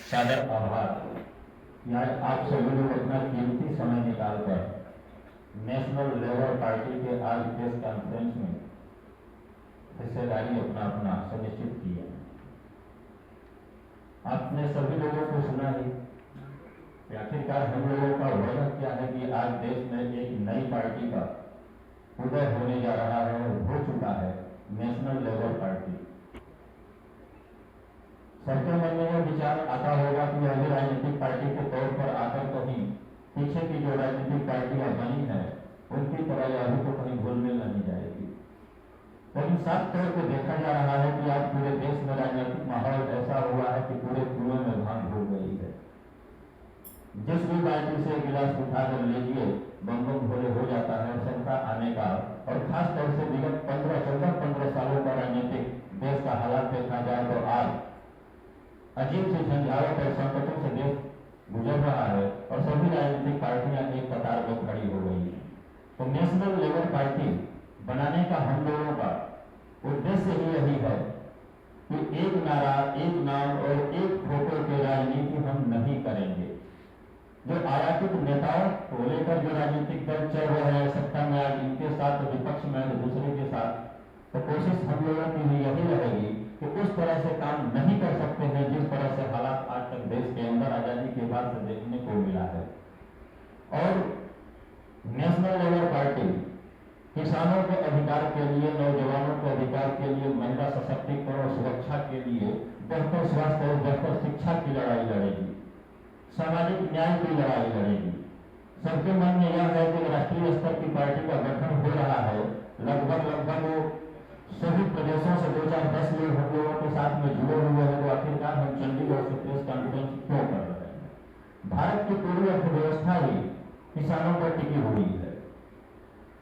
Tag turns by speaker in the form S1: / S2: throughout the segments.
S1: सादर आभार कि आज आप सभी लोग अपना कीमती समय निकालकर नेशनल लेबर पार्टी के आज प्रेस कॉन्फ्रेंस में हिस्सेदारी अपना सुनिश्चित की है। आपने सभी लोगों को सुना ही कि आखिरकार हम लोगों का वजह क्या है कि आज देश में एक नई पार्टी का उदय होने जा रहा है और हो चुका है, नेशनल लेबर पार्टी। सबके मन में यह विचार आता होगा कि अभी राजनीतिक पार्टी के तौर पर आकर कहीं पीछे की जो राजनीतिक पार्टियां बनी है उनकी तरह अभी तो कहीं घुलमिल नहीं जाएगी। लेकिन साफ तौर पर देखा जा रहा है कि आज पूरे देश में राजनीतिक माहौल ऐसा हुआ है कि पूरे कुएं में भांग हो गई है। जिस भी पार्टी से गिलास उठाकर लीजिए बम बम भोले हो जाता है सत्ता आने का। और खास तौर से विगत 15 सालों का राजनीतिक देश का हालात देखा जाए तो आज अजीब सी झंझावट और संकटों से देश गुजर रहा है और सभी राजनीतिक पार्टियां एक कतार में खड़ी हो गई है। तो नेशनल लेबर पार्टी बनाने का हम लोगों का उद्देश्य ही यही है कि एक नारा, एक नाम और एक फोटो की राजनीति हम नहीं करेंगे। जो आयातित नेताओं को लेकर जो राजनीतिक दल चल रहे हैं सत्ता में, आज इनके साथ विपक्ष में तो दूसरे के साथ, तो कोशिश हम लोगों की भी यही रहेगी कि उस तरह से काम नहीं कर सकते हैं जिस तरह से हालात आज तक देश के अंदर आजादी के बाद से देखने को मिला है। और नेशनल लेबर पार्टी किसानों के अधिकार के लिए, नौजवानों के अधिकार के लिए, महिला सशक्तिकरण और सुरक्षा के लिए, बेहतर स्वास्थ्य और बेहतर शिक्षा की लड़ाई लड़ेगी, सामाजिक न्याय की लड़ाई लड़ेगी। सबके मन में यह है कि राष्ट्रीय स्तर की पार्टी का गठन हो रहा है। लगभग सभी प्रदेशों से 2-4-10 लोग हम लोगों के साथ में जुड़े हुए हैं। तो आखिरकार हम चंडीगढ़ से प्रेस कॉन्फ्रेंस क्यों कर रहे हैं? भारत की पूरी अर्थव्यवस्था ही किसानों पर टिकी हुई है।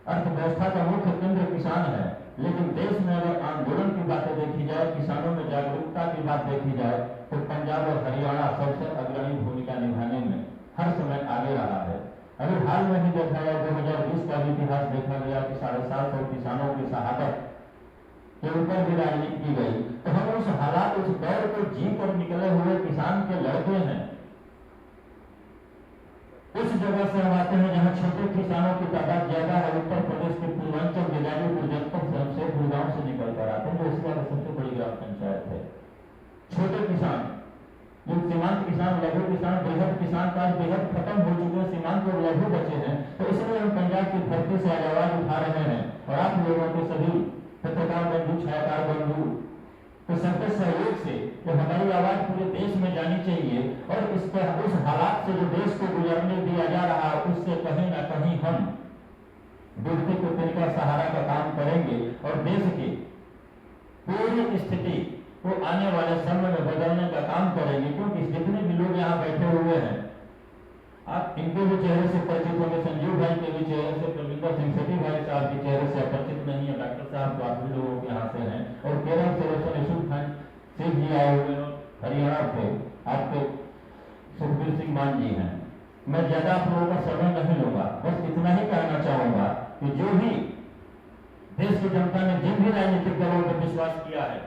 S1: अर्थव्यवस्था का मुख्य केंद्र किसान है। लेकिन देश में अगर आंदोलन की बातें देखी जाए, किसानों में जागरूकता की बात देखी जाए, तो पंजाब और हरियाणा सबसे अग्रणी भूमिका निभाने में हर समय आगे रहा है। अगर हाल में ही देखा जाए 2020 का भी इतिहास देखा गया कि 750 किसानों की शहादत के ऊपर भी राजनीति की गई। तो हम उस हालात, उस दौर को जी कर निकले हुए किसान के लड़के हैं। उस जगह से हम आते हैं जहां छोटे किसानों की तादाद ज्यादा है। उत्तर प्रदेश के पूर्वांचल गिरिराजपुर जनपद से हम शेखपुर गांव से निकल कर आते हैं, जो एशिया की सबसे बड़ी ग्राम पंचायत है। छोटे किसान, जो सीमांत किसान, लघु किसान, बृहद किसान का बेहद खत्म हो चुके, सीमांत और लघु बचे हैं। तो इसलिए हम पंजाब की धरती से आवाज उठा रहे हैं। और आप लोगों के सभी पत्रकार बंधु, छायाकार बंधु, तो सबके सहयोग से जो हमारी आवाज पूरे देश में जानी चाहिए और इसके उस हालात से जो देश को गुजरने दिया जा रहा है उससे कहीं ना कहीं हम डूबते कुत्ते का सहारा का काम करेंगे और देश की पूरी स्थिति को आने वाले समय में बदलने का काम करेंगे। क्योंकि जितने भी लोग यहाँ बैठे हुए हैं, आप इनके भी चेहरे से परिचित होंगे, संजीव भाई के भी चेहरे से, प्रविंदर सिंह सेठी भाई साहब के चेहरे से अपरिचित नहीं है। डॉक्टर साहब तो आप भी लोगों के यहाँ से हैं। और केरल से रोशन यूसुफ खान सिंह जी आए हुए हैं, हरियाणा से आपके सुखबीर सिंह मान जी हैं। मैं ज्यादा आप लोगों का समय नहीं लूंगा, बस इतना ही कहना चाहूंगा कि जो भी देश की जनता ने जिन भी राजनीतिक दलों पर विश्वास किया है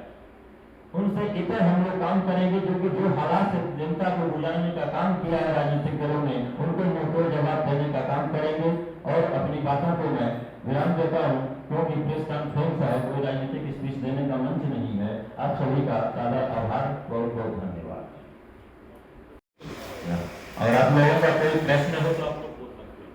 S1: उनसे इतर हम लोग काम करेंगे, जो कि जो हालात से जनता को गुजारने का काम किया है राजनीतिक दलों ने, उनको मुंहतोड़ जवाब देने का काम करेंगे। और अपनी बातों को मैं विराम देता हूँ, क्योंकि प्रेस कॉन्फ्रेंस है, कोई राजनीतिक स्पीच देने का मंच नहीं है। आप सभी का सादा आभार, बहुत बहुत धन्यवाद। और आप लोगों का कोई प्रश्न हो तो आपको पूछ सकते हैं।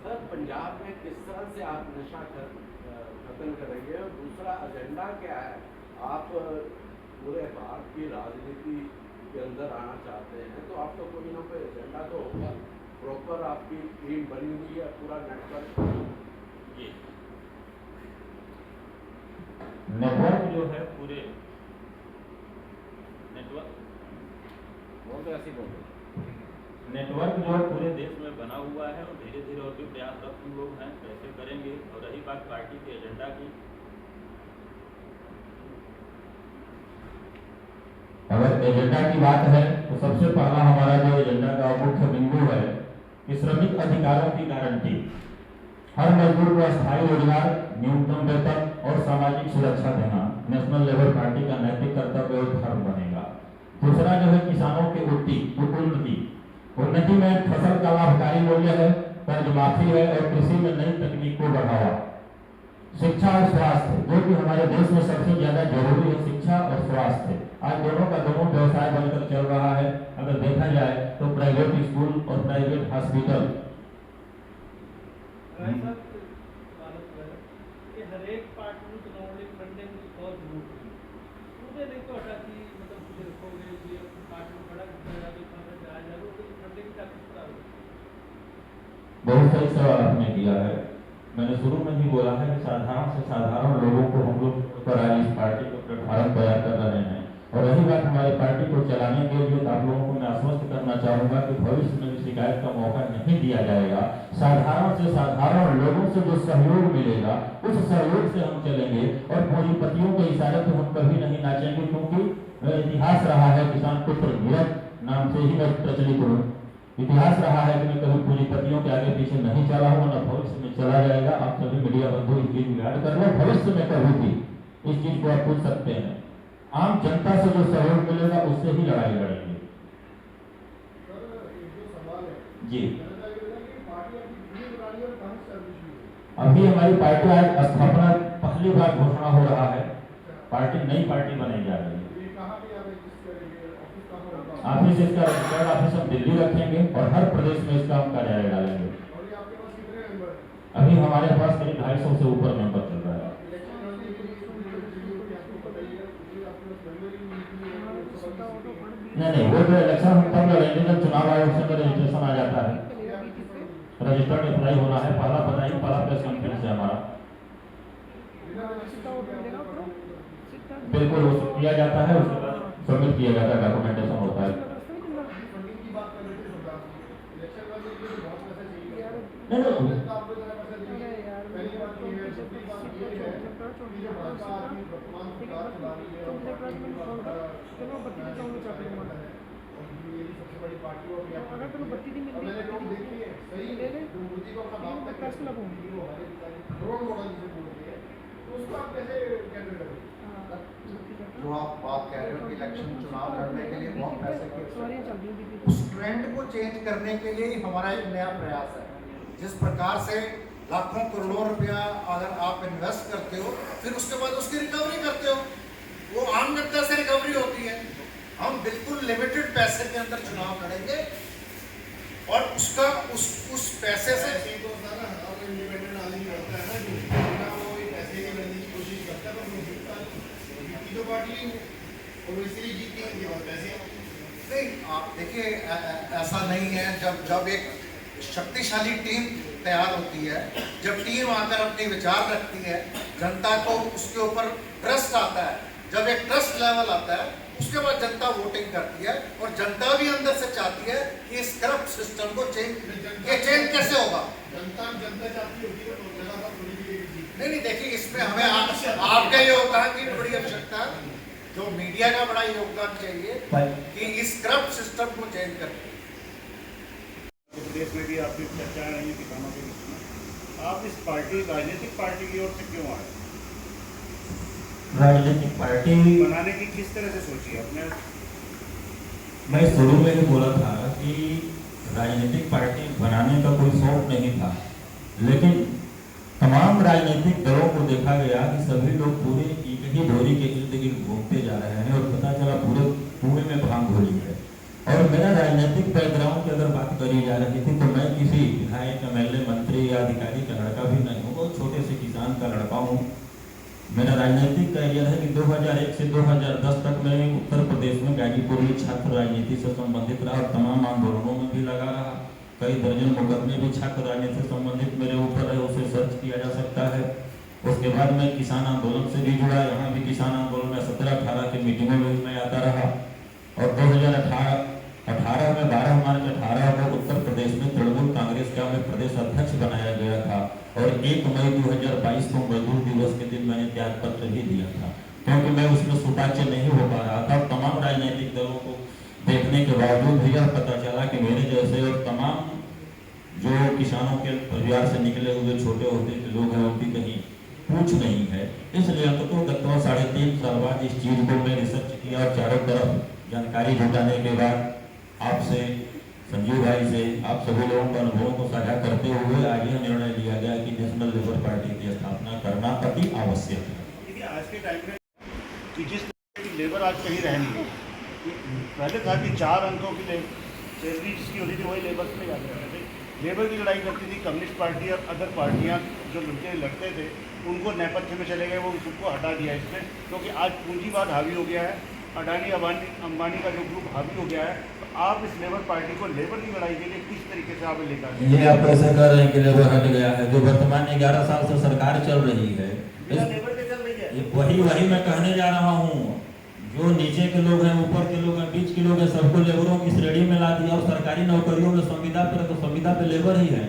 S2: सर, पंजाब में किस तरह से आप नशा खत्म करेंगे और दूसरा एजेंडा क्या है? आप पूरे भारत की राजनीति के अंदर आना चाहते हैं तो आपका कोई ना कोई एजेंडा तो होगा। प्रॉपर आपकी टीम बनी हुई है, पूरा नेटवर्क
S1: जो है पूरे नेटवर्क जो पूरे देश में बना हुआ है और धीरे धीरे और भी प्रयासरत हम लोग हैं, कैसे करेंगे। और रही बात पार्टी के एजेंडा की, अगर एजेंडा की बात है तो सबसे पहला हमारा जो एजेंडा का मुख्य बिंदु है कि श्रमिक अधिकारों की गारंटी। हर मजदूर को अस्थायी रोजगार, न्यूनतम वेतन और सामाजिक सुरक्षा देना नेशनल लेबर पार्टी का नैतिक कर्तव्य और धर्म बनेगा। दूसरा जो है किसानों की उन्नति में फसल का लाभकारी मूल्य है, कर्ज माफी है और कृषि में नई तकनीक को बढ़ावा। शिक्षा और स्वास्थ्य, जो कि हमारे देश में सबसे ज्यादा जरूरी है, शिक्षा और स्वास्थ्य आज दोनों का दोनों व्यवसाय बनकर चल रहा है। अगर देखा जाए तो प्राइवेट स्कूल और प्राइवेट हॉस्पिटल
S3: हरेक पार्टी में चुनावी फंडिंग और जरूरत है मुझे नहीं तो हटा कि मतलब कुछ रखोगे ये पार्टी में बड़ा जाएगा फंडिंग का किस तरह
S1: बहुत सही सवाल आपने किया है। मैंने शुरू में ही बोला है कि साधारण से साधारण लोगों को हम लोग पर आज इस पार्टी को प्लेटफॉर्म तैयार कर रहे हैं और रही बात हमारी पार्टी को चलाने के लिए तो आप लोगों को मैं आश्वस्त करना चाहूंगा कि भविष्य में भी शिकायत का मौका नहीं दिया जाएगा। साधारण से साधारण लोगों से जो सहयोग मिलेगा उस सहयोग से हम चलेंगे और पूंजीपतियों के इशारे पे हम कभी नहीं नाचेंगे, क्योंकि इतिहास रहा है किसान पुत्र नीरज नाम से ही मैं प्रचलित हूँ। इतिहास रहा है कि मैं कभी पूंजीपतियों के आगे पीछे नहीं चला हूँ, न भविष्य में चला जाएगा। आप सभी मीडिया बंधु इस चीज याद कर लो, भविष्य में कभी भी इस चीज को आप पूछ सकते हैं। आम जनता से जो सहयोग मिलेगा उससे ही लड़ाई लड़ेंगे। जी अभी हमारी पार्टी आज स्थापना पहली बार घोषणा हो रहा है, पार्टी नई पार्टी बनाई जा रही है। ऑफिस इसका रजिस्टर्ड ऑफिस हम दिल्ली रखेंगे और हर प्रदेश में इसका हम कार्यालय डालेंगे। अभी हमारे पास करीब 250 से ऊपर मेंबर चल रहा है। नहीं वो तो इलेक्शन हम तब लड़ेंगे जब चुनाव आयोग से रजिस्ट्रेशन आ जाता है, रजिस्टर्ड अप्लाई होना है। पहला बताइए, पहला प्रेस कॉन्फ्रेंस है हमारा, बिल्कुल वो किया जाता है, उसके बाद सबमिट किया जाता है, डॉक्यूमेंटेशन होता है।
S4: जो आप बात कह रहे हो कि इलेक्शन चुनाव लड़ने के लिए बहुत पैसे की, उस ट्रेंड को चेंज करने के लिए हमारा एक नया प्रयास है। जिस प्रकार से लाखों करोड़ों रुपया अगर आप इन्वेस्ट करते हो फिर उसके बाद उसकी रिकवरी करते हो, वो आम जनता से रिकवरी होती है। हम बिल्कुल लिमिटेड पैसे के अंदर चुनाव लड़ेंगे और उसका उस पैसे से इंडिपेंडेंट आदमी करता है ना, जो वो पैसे की लड़ने की कोशिश करता है, तो पार्टी और इसीलिए जीती है पैसे। नहीं, आप देखिए ऐसा नहीं है। जब एक शक्तिशाली टीम तैयार होती है, जब टीम आकर अपने विचार रखती है, जनता को उसके ऊपर ट्रस्ट आता है, जब एक ट्रस्ट लेवल आता है उसके बाद जनता वोटिंग करती है और जनता भी अंदर से चाहती है कि इस करप्ट सिस्टम को चेंज कैसे होगा। जनता चाहती होगी तो नहीं देखिए, इसमें हमें आपका योगदान की बड़ी आवश्यकता है, जो मीडिया का बड़ा योगदान चाहिए कि इस करप्ट सिस्टम को चेंज कर।
S5: प्रदेश में भी आपकी चर्चा रही किसानों के बीच में, आप इस पार्टी राजनीतिक पार्टी की ओर से क्यों आए?
S1: राजनीतिक पार्टी
S5: बनाने की किस तरह से सोची आपने?
S1: मैं शुरू में ही बोला था कि राजनीतिक पार्टी बनाने का कोई शौक नहीं था, लेकिन तमाम राजनीतिक दलों को देखा गया कि सभी लोग पूरे एक ही डोरी के इर्द गिर्द घूमते जा रहे हैं और पता चला पूरे कुएं में भांग घोली है। और मेरा राजनीतिक बैकग्राउंड की अगर बात करी जा रही थी तो मैं किसी विधायक, एमएलए, मंत्री या अधिकारी का लड़का भी नहीं हूँ, बहुत छोटे से किसान का लड़का हूँ। मेरा राजनीतिक करियर है कि 2001 से 2010 तक मैं उत्तर प्रदेश में गाजीपुर में छात्र राजनीति से संबंधित रहा और तमाम आंदोलनों में भी लगा रहा। कई दर्जन मुकदमे भी छात्र राजनीति से संबंधित मेरे ऊपर है, उसे सर्च किया जा सकता है। उसके बाद मैं किसान आंदोलन से भी जुड़ा, यहाँ भी किसान आंदोलन में 17-18 की मीटिंगों में भी मैं आता रहा। और 2018 में 12 मार्च 18 को उत्तर प्रदेश में तृणमूल कांग्रेस का मैं प्रदेश अध्यक्ष बनाया गया था और 1 मई 2022 को मजदूर दिवस के दिन मैंने त्याग पत्र भी दिया था, क्योंकि मैं उसमें सुपाच्य नहीं हो पा रहा था। तमाम राजनीतिक दलों को देखने के बावजूद भी यह पता चला कि मेरे जैसे और तमाम जो किसानों के परिवार से निकले हुए छोटे होते के लोग हैं उनकी कहीं पूछ नहीं है। इसलिए तो गत 3.5 साल बाद इस चीज को मैं रिसर्च किया और चारों तरफ जानकारी जुटाने के बाद आपसे, संजीव भाई से, आप सभी लोगों के अनुभवों को साझा करते हुए आज यह निर्णय लिया गया कि नेशनल लेबर पार्टी की स्थापना करना अति आवश्यक है।
S5: देखिए आज के टाइम में कि जिस तरह की लेबर आज कहीं रह नहीं गई, पहले था कि 4 अंकों की सैलरी जिसकी होती थी वही लेबर में जाते रहते थे। लेबर की लड़ाई करती थी कम्युनिस्ट पार्टी और अदर पार्टियाँ जो लड़ते थे उनको नेपथ्य में चले गए, वो उसको हटा दिया इसमें, क्योंकि आज पूंजीवाद हावी हो गया है, अडानी अंबानी का जो ग्रुप हावी हो गया है। तो आप इस लेबर पार्टी को लेबर की लड़ाई के लिए किस तरीके से आप लेकर
S1: ये आप कैसे कह रहे हैं कि लेबर हट गया है? जो वर्तमान 11 साल से सरकार चल रही है,
S5: लेबर के चल रही है,
S1: वही मैं कहने जा रहा हूँ। जो नीचे के लोग हैं, ऊपर के लोग हैं, बीच के लोग हैं, सबको लेबरों की श्रेणी में ला दिया और सरकारी नौकरियों में संविदा पे लेबर ही है।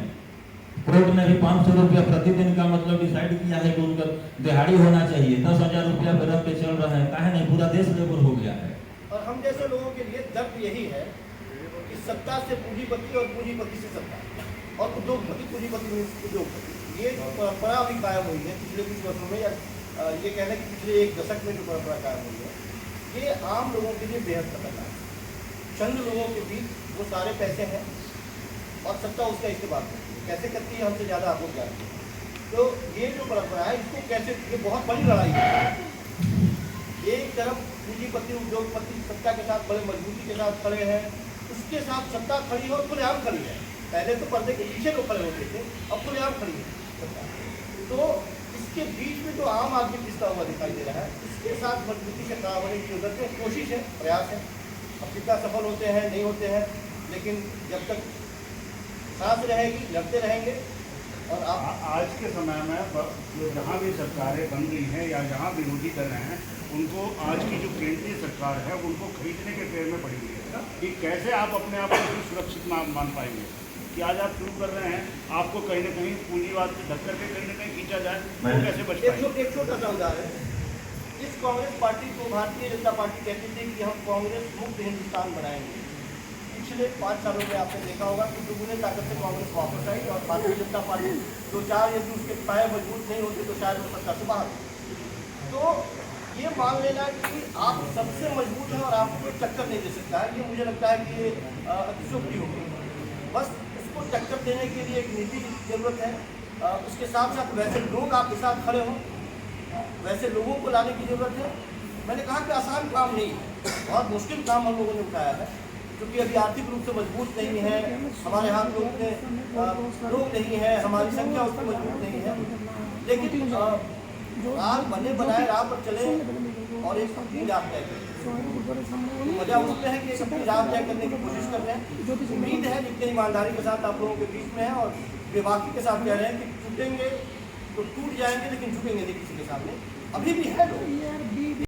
S1: कोर्ट ने भी 500 रुपया प्रतिदिन का मतलब डिसाइड किया है कि उनका दिहाड़ी होना चाहिए। 10,000 रुपया वेतन पे चल रहे हैं, काहे नहीं? पूरा देश लेबर हो गया है।
S6: और हम जैसे लोगों के लिए दर्द यही है कि सत्ता से पूंजीपति और पूंजीपति से सत्ता और उद्योगपति, पूंजीपति में उद्योगपति, ये जो परंपरा अभी कायम हुई है पिछले कुछ वर्षों में, या ये कहना कि पिछले 1 दशक में जो परंपरा कायम हुई है, ये आम लोगों के लिए बेहद खतरनाक है। चंद लोगों के बीच वो सारे पैसे हैं और सत्ता उसका इस्तेमाल करती है। कैसे करती है हमसे ज़्यादा आपको क्या है। तो ये जो परंपरा है इसको कैसे, ये बहुत बड़ी लड़ाई है। एक तरफ पूंजीपति उद्योगपति सत्ता के साथ बड़े मजबूती के साथ खड़े हैं, उसके साथ सत्ता खड़ी है और खुलेआम खड़ी है। पहले तो पर्दे के पीछे लोग खड़े होते थे, अब खुलेआम खड़ी है सत्ता। तो इसके बीच में जो आम आदमी पिसता हुआ दिखाई दे रहा है, इसके साथ मजबूती से खड़ा होने की जरूरत है, कोशिश है, प्रयास है। अब कितना सफल होते हैं नहीं होते हैं, लेकिन जब तक सांस रहेगी लड़ते रहेंगे। और आप
S5: आज के समय में जो जहाँ भी सरकारें बन रही हैं या जहाँ विरोधी कर रहे हैं, उनको आज की जो केंद्रीय सरकार है उनको खरीदने के फेर में पड़ी हुई है कि कैसे आप अपने आप को सुरक्षित मान पाएंगे। कि आज आप शुरू कर रहे हैं, आपको कहीं ना कहीं पूंजीवाद से धक्कर के कहीं ना कहीं खींचा जाए, वो कैसे बच पाएंगे?
S6: एक छोटा सा उदाहरण, इस कांग्रेस पार्टी को भारतीय जनता पार्टी कहती थी कि हम कांग्रेस मुक्त हिंदुस्तान बनाएंगे। पिछले 5 सालों में आपने देखा होगा कि दुगुने ताकत से कांग्रेस वापस आई और भारतीय जनता पार्टी 2-4 यदि उसके पाए मजबूत नहीं होते तो शायद वो सत्ता से बाहर। तो ये मान लेना कि आप सबसे मजबूत हैं और आपको कोई टक्कर नहीं दे सकता है, ये मुझे लगता है कि ये अतिशयोक्ति होगी। बस उसको टक्कर देने के लिए एक नीति की जरूरत है। उसके साथ साथ वैसे लोग आपके साथ खड़े हों, वैसे लोगों को लाने की जरूरत है। मैंने कहा कि आसान काम नहीं है, बहुत मुश्किल काम हम लोगों ने उठाया है, क्योंकि अभी आर्थिक रूप से मजबूत नहीं है, हमारे हाथ में उतने लोग नहीं है, हमारी संख्या उसमें मजबूत नहीं है। लेकिन राह बने बनाए राह पर चले और एक अपनी राह तय करें। मजा उसमें है कि अपनी राह तय करने की कोशिश कर रहे हैं। उम्मीद है जितनी ईमानदारी के साथ आप लोगों के बीच में है और बेबाकी के साथ कह रहे हैं कि टूटेंगे तो टूट जाएंगे, लेकिन झुकेंगे नहीं किसी के सामने। अभी भी है लोग